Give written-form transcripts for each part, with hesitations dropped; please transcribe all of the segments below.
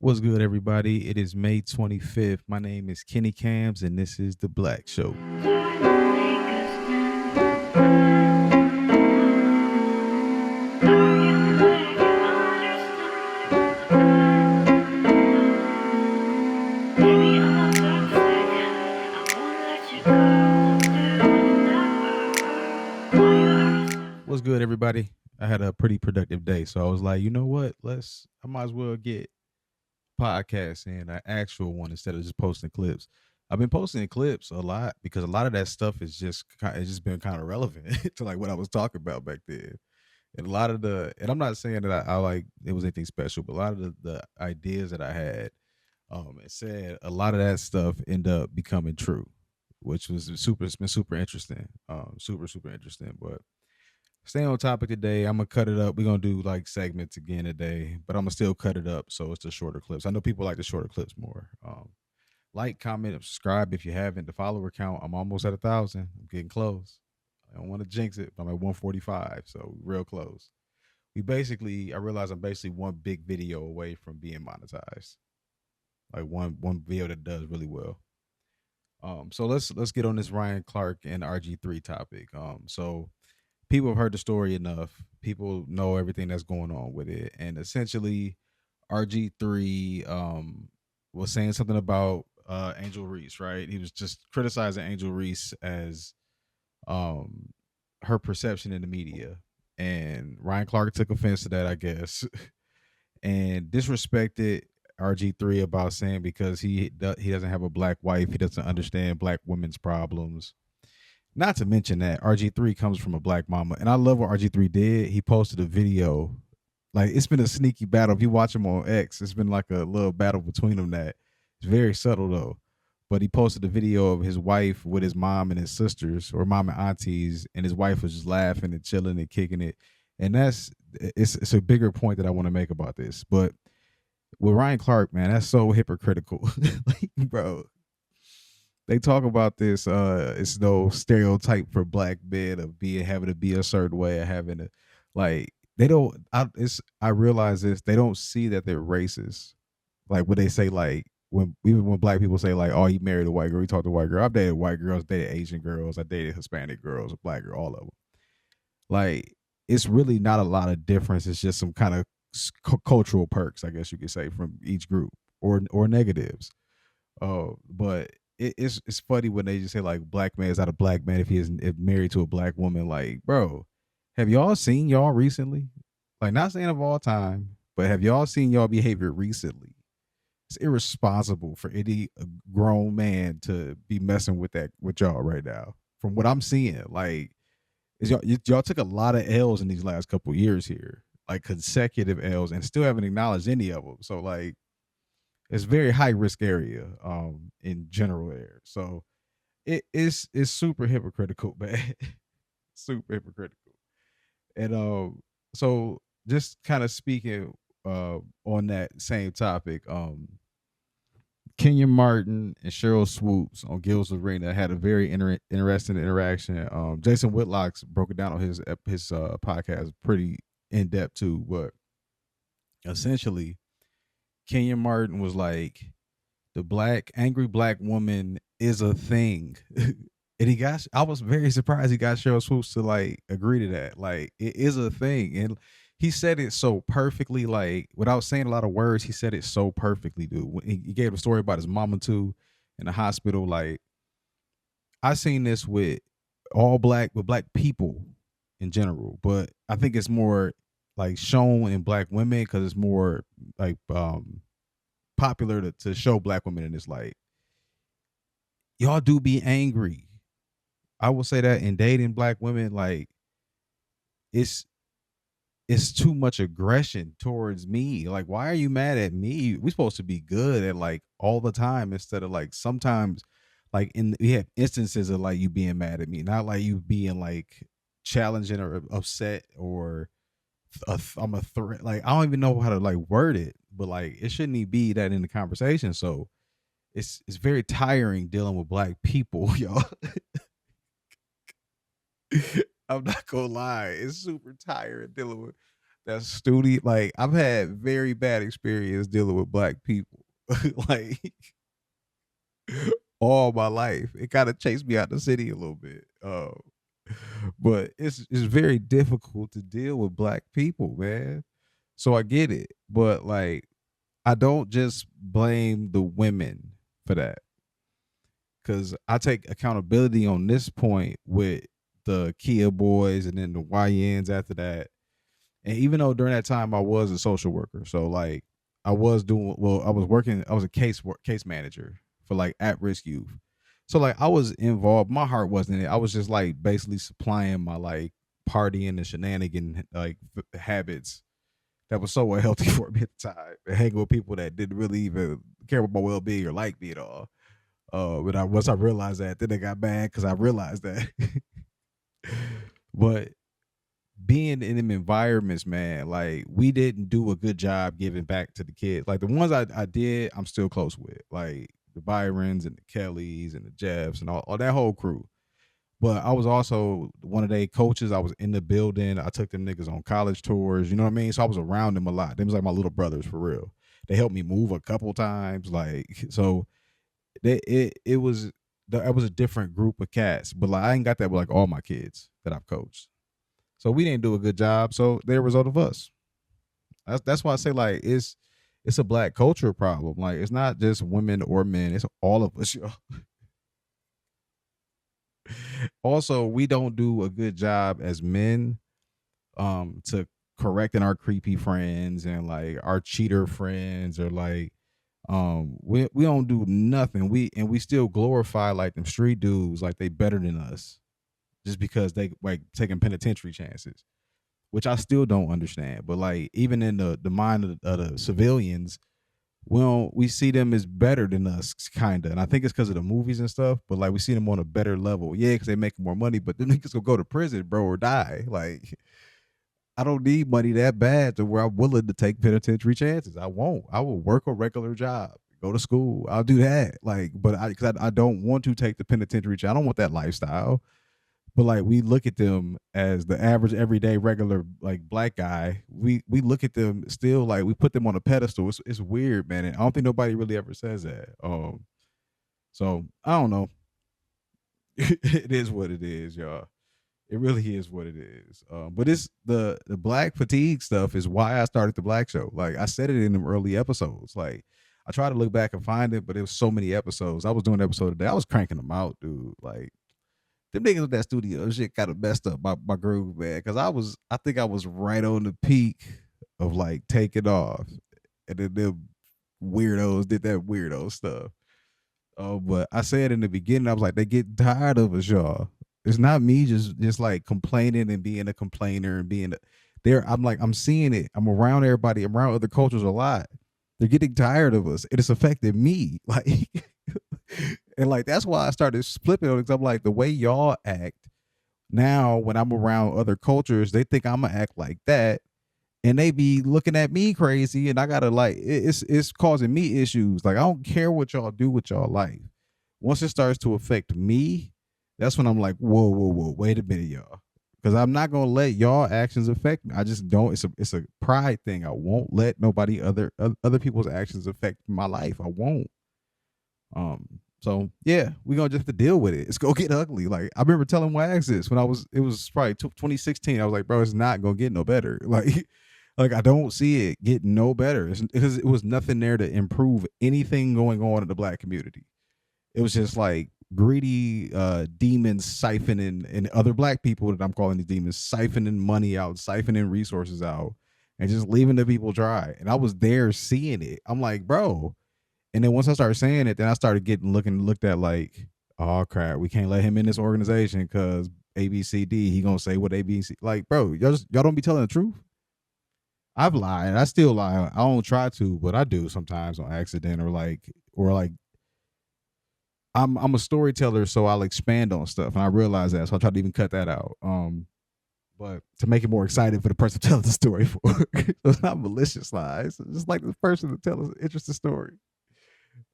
What's good, everybody? It is May 25th. My name is Kenny Kamz, and this is The Black Show. What's good, everybody? I had a pretty productive day, so I was like, you know what? I might as well get podcast and an actual one instead of just posting clips. I've been posting clips a lot because a lot of that stuff is it's just been kind of relevant to like what I was talking about back then. And a lot of and I'm not saying that I like it was anything special, but a lot of the ideas that I had, it said a lot of that stuff end up becoming true, which was it's been super interesting, super interesting. But staying on topic today, I'm gonna cut it up. We're gonna do like segments again today, but I'm gonna still cut it up so it's the shorter clips. I know people like the shorter clips more. Like, comment, and subscribe if you haven't. The follower count, I'm almost at 1,000. I'm getting close. I don't want to jinx it, but I'm at 145, so real close. I realize I'm basically one big video away from being monetized. Like one video that does really well. So let's get on this Ryan Clark and RG3 topic. So people have heard the story enough. People know everything that's going on with it, and essentially, RG3 was saying something about Angel Reese, right? He was just criticizing Angel Reese as um her perception in the media, and Ryan Clark took offense to that, I guess, and disrespected RG3 about saying because he doesn't have a black wife, he doesn't understand black women's problems. Not to mention that RG3 comes from a black mama, and I love what RG3 did. He posted a video. Like, it's been a sneaky battle. If you watch him on X, it's been like a little battle between them that it's very subtle though. But he posted a video of his wife with his mom and his sisters, or mom and aunties, and his wife was just laughing and chilling and kicking it. And it's a bigger point that I want to make about this. But with Ryan Clark, man, that's so hypocritical. Like, bro, they talk about this. It's no stereotype for black men of having to be a certain way, of having to, like, they don't. I realize this. They don't see that they're racist. Like when they say, like, when black people say, like, oh, he married a white girl, he talked to a white girl. I've dated white girls, dated Asian girls, I dated Hispanic girls, black girl, all of them. Like, it's really not a lot of difference. It's just some kind of cultural perks, I guess you could say, from each group, or negatives. But it's funny when they just say, like, black man is not a black man if he is married to a black woman. Like, bro, have y'all seen y'all recently? Like, not saying of all time, but have y'all seen y'all behavior recently? It's irresponsible for any grown man to be messing with y'all right now. From what I'm seeing, like, y'all took a lot of L's in these last couple years here, like consecutive L's, and still haven't acknowledged any of them. So, like, it's very high risk area in general there. So it's super hypocritical, man. Super hypocritical. And so just kind of speaking on that same topic, Kenyon Martin and Cheryl Swoops on Gil's Arena had a very interesting interaction. Jason Whitlock's broke it down on his podcast pretty in depth too, but essentially Kenyon Martin was like, the angry black woman is a thing. And I was very surprised he got Cheryl Swoops to, like, agree to that. Like, it is a thing. And he said it so perfectly, like, without saying a lot of words, he said it so perfectly, dude. He gave a story about his mama too in the hospital. Like, I seen this with black people in general, but I think it's more like shown in black women because it's more like popular to show black women in this light. Y'all do be angry. I will say that in dating black women, like, it's too much aggression towards me. Like, why are you mad at me? We're supposed to be good at, like, all the time, instead of, like, sometimes, like, we have instances of, like, you being mad at me, not like you being, like, challenging or upset or I'm a threat. Like, I don't even know how to, like, word it, but, like, it shouldn't even be that in the conversation. So it's very tiring dealing with black people, y'all. I'm not gonna lie, it's super tiring dealing with That's studio. Like I've had very bad experience dealing with black people. Like all my life. It kind of chased me out the city a little bit. But it's very difficult to deal with black people, man. So I get it. But like I don't just blame the women for that. Cause I take accountability on this point with the Kia boys and then the YNs after that. And even though during that time I was a social worker, so like I was doing well, I was working, I was a case manager for like at risk youth. So like I was involved. My heart wasn't in it. I was just like basically supplying my like partying and shenanigan like habits that was so unhealthy for me at the time. And hanging with people that didn't really even care about my well being or like me at all. But once I realized that, then it got bad because I realized that. But being in them environments, man, like we didn't do a good job giving back to the kids. Like the ones I did, I'm still close with, like the Byrons and the Kellys and the Jeffs and all that whole crew. But I was also one of their coaches. I was in the building. I took them niggas on college tours. You know what I mean? So I was around them a lot. They was like my little brothers for real. They helped me move a couple times. Like so, it was it was a different group of cats. But like I ain't got that with like all my kids that I've coached. So we didn't do a good job. So they're a result of us. That's why I say like it's a black culture problem. Like it's not just women or men. It's all of us. Yo. Also, we don't do a good job as men to correcting our creepy friends and like our cheater friends or like we don't do nothing. We still glorify like them street dudes like they better than us just because they like taking penitentiary chances, which I still don't understand. But like even in the mind of the civilians, we see them as better than us, kind of. And I think it's because of the movies and stuff. But like we see them on a better level, yeah, because they make more money. But them niggas will go to prison, bro, or die. Like I don't need money that bad to where I'm willing to take penitentiary chances. I won't. I will work a regular job, go to school. I'll do that. Like, but I don't want to take the penitentiary. I don't want that lifestyle. But like we look at them as the average everyday regular like black guy. We look at them still like we put them on a pedestal. It's weird, man. And I don't think nobody really ever says that. So I don't know. It is what it is, y'all. It really is what it is. But it's the black fatigue stuff is why I started the Black Show. Like I said it in them early episodes. Like I tried to look back and find it, but it was so many episodes. I was doing an episode today. I was cranking them out, dude. Like them niggas with that studio shit kind of messed up my groove, man. Cause I think I was right on the peak of like taking off. And then them weirdos did that weirdo stuff. Oh, but I said in the beginning, I was like, they get tired of us, y'all. It's not me just like complaining and being a complainer and being there. I'm like, I'm seeing it. I'm around everybody. I'm around other cultures a lot. They're getting tired of us. It has affected me. Like and like that's why I started flipping on it. Cause I'm like, the way y'all act now when I'm around other cultures, they think I'm gonna act like that. And they be looking at me crazy, and I gotta like it's causing me issues. Like I don't care what y'all do with y'all life. Once it starts to affect me, that's when I'm like, whoa, wait a minute, y'all, because I'm not gonna let y'all actions affect me. I just don't. It's a pride thing. I won't let nobody other people's actions affect my life. I won't. So yeah, we gonna just have to deal with it. It's gonna get ugly. Like I remember telling Wags this when it was probably 2016. I was like, bro, it's not gonna get no better. Like I don't see it getting no better. Because it was nothing there to improve anything going on in the black community. It was just like greedy demons siphoning and other black people that I'm calling these demons siphoning money out, siphoning resources out, and just leaving the people dry. And I was there seeing it. I'm like, bro. And then once I started saying it, then I started getting looked at like, oh crap, we can't let him in this organization because ABCD, he gonna say what ABC. Like, bro, y'all don't be telling the truth. I've lied. I still lie. I don't try to, but I do sometimes on accident or like I'm a storyteller, so I'll expand on stuff, and I realize that, so I try to even cut that out. But to make it more exciting for the person telling the story for, so it's not malicious lies. It's just like the person to tell us an interesting story.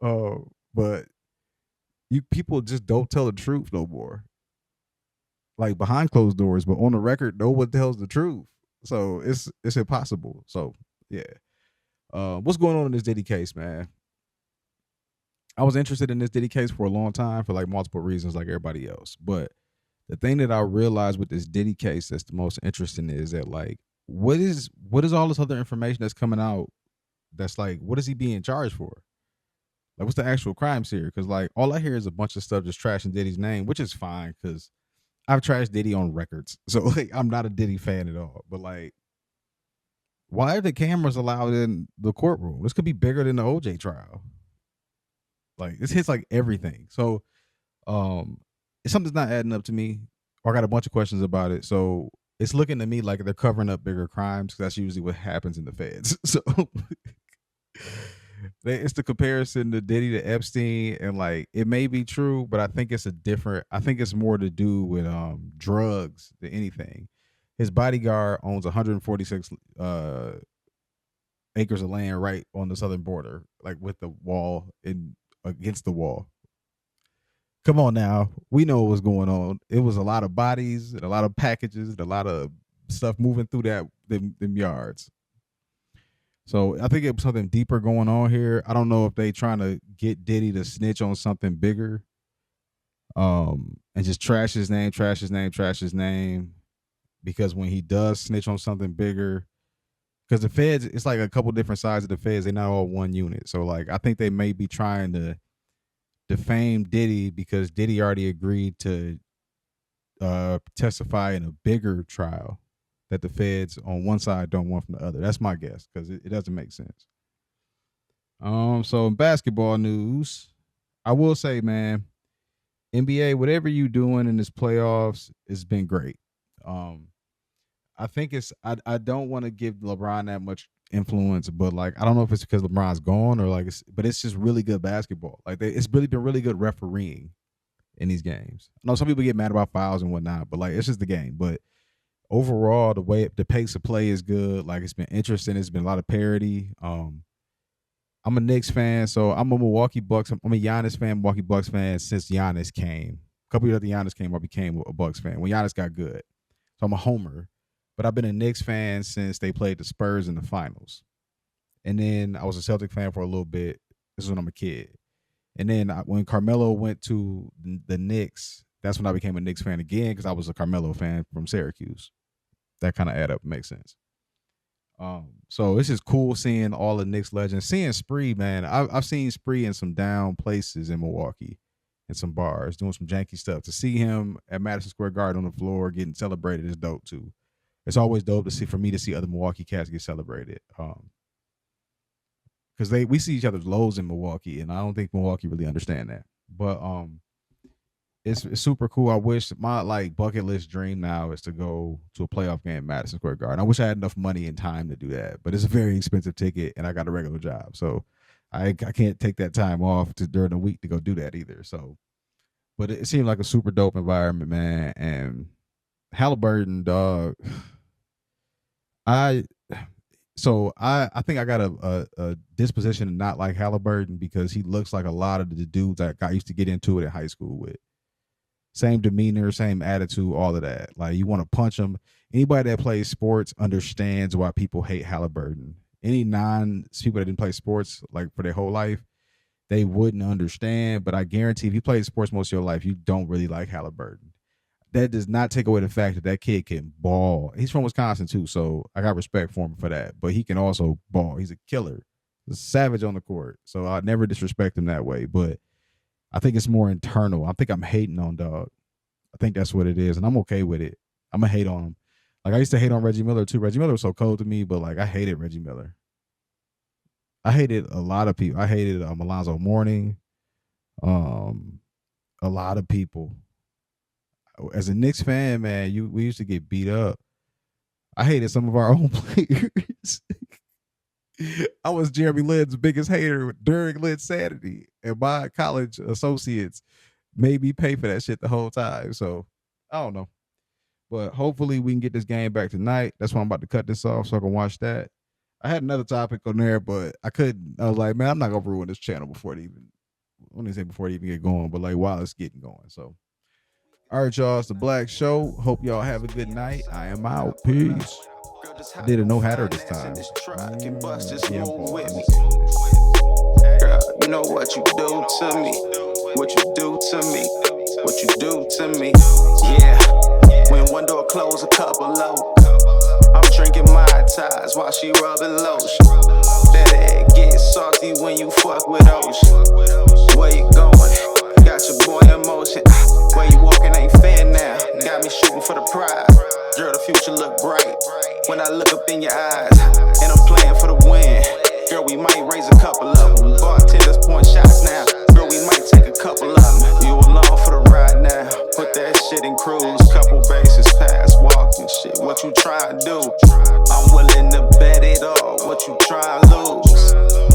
But you people just don't tell the truth no more. Like behind closed doors, but on the record, no one tells the truth. So it's impossible. So yeah. What's going on in this Diddy case, man? I was interested in this Diddy case for a long time for like multiple reasons, like everybody else. But the thing that I realized with this Diddy case that's the most interesting is that like what is all this other information that's coming out that's like what is he being charged for? Like what's the actual crimes here? Because like all I hear is a bunch of stuff just trashing Diddy's name, which is fine because I've trashed Diddy on records. So like I'm not a Diddy fan at all. But like why are the cameras allowed in the courtroom? This could be bigger than the OJ trial. Like this hits like everything. So if something's not adding up to me, or I got a bunch of questions about it. So it's looking to me like they're covering up bigger crimes because that's usually what happens in the feds. So it's the comparison to Diddy to Epstein, and like it may be true, but I think it's a different. I think it's more to do with drugs than anything. His bodyguard owns 146 acres of land right on the southern border, like with the wall in against the wall. Come on now, we know what was going on. It was a lot of bodies and a lot of packages and a lot of stuff moving through them yards. So I think it was something deeper going on here. I don't know if they trying to get Diddy to snitch on something bigger, and just trash his name, trash his name, trash his name. Because when he does snitch on something bigger, because the feds, it's like a couple different sides of the feds. They're not all one unit. So like I think they may be trying to defame Diddy because Diddy already agreed to testify in a bigger trial that the feds on one side don't want from the other. That's my guess because it doesn't make sense. So in basketball news, I will say, man, NBA, whatever you doing in this playoffs, it's been great. Um, I think I don't want to give LeBron that much influence, but like I don't know if it's because LeBron's gone or like but it's just really good basketball. Like it's really been really good refereeing in these games. I know some people get mad about fouls and whatnot, but like it's just the game. But overall, the pace of play is good. Like it's been interesting. It's been a lot of parity. I'm a Knicks fan, so I'm a Milwaukee Bucks. I'm a Giannis fan, Milwaukee Bucks fan since Giannis came. A couple years after Giannis came, I became a Bucks fan when Giannis got good. So I'm a homer. But I've been a Knicks fan since they played the Spurs in the finals. And then I was a Celtic fan for a little bit. This is when I'm a kid. And then when Carmelo went to the Knicks, that's when I became a Knicks fan again because I was a Carmelo fan from Syracuse. That kind of add up, makes sense. So it's just cool seeing all the Knicks legends. Seeing Spree, man. I've seen Spree in some down places in Milwaukee, in some bars, doing some janky stuff. To see him at Madison Square Garden on the floor getting celebrated is dope too. It's always dope to see for me to see other Milwaukee cats get celebrated. Because we see each other's lows in Milwaukee, and I don't think Milwaukee really understand that. But it's super cool. I wish my like bucket list dream now is to go to a playoff game at Madison Square Garden. I wish I had enough money and time to do that, but it's a very expensive ticket, and I got a regular job, so I can't take that time off during the week to go do that either. So, but it seemed like a super dope environment, man. And Halliburton, dog. I I think I got a disposition to not like Halliburton because he looks like a lot of the dudes that I used to get into it in high school with. Same demeanor, same attitude, all of that. Like you want to punch him. Anybody that plays sports understands why people hate Halliburton. Any people that didn't play sports like for their whole life, they wouldn't understand. But I guarantee if you played sports most of your life, you don't really like Halliburton. That does not take away the fact that that kid can ball. He's from Wisconsin too, so I got respect for him for that. But he can also ball. He's a killer. He's a savage on the court. So I never disrespect him that way. But I think it's more internal. I think I'm hating on dog. I think that's what it is, and I'm okay with it. I'm gonna hate on him. Like I used to hate on Reggie Miller too. Reggie Miller was so cold to me, but like I hated Reggie Miller. I hated a lot of people. I hated Alonzo Mourning. A lot of people. As a Knicks fan, man, we used to get beat up. I hated some of our own players. I was Jeremy Lin's biggest hater during Lin's sanity, and my college associates made me pay for that shit the whole time. So I don't know, but hopefully we can get this game back tonight. That's why I'm about to cut this off so I can watch that. I had another topic on there, but I couldn't. I was like, man, I'm not gonna ruin this channel before it even. I want to say before it even get going, but like while it's getting going. So. All right, y'all. It's the Black Show. Hope y'all have a good night. I am out. Peace. I did a no-hatter this time. Yeah, Girl, you know what you do to me. What you do to me. What you do to me. Yeah. When one door closed, a couple open. I'm drinking my ties while she rubbing lotion. That egg gets salty when you fuck with ocean. Where you going? Got your boy in motion. Where you walking ain't fair now. Got me shooting for the prize. Girl, the future look bright when I look up in your eyes. And I'm playing for the win. Girl, we might raise a couple of them. Bartenders point shots now. Girl, we might take a couple of them. You along for the ride now. Put that shit in cruise. Couple bases pass, walking shit. What you trying to do? I'm willing to bet it all. What you trying to lose?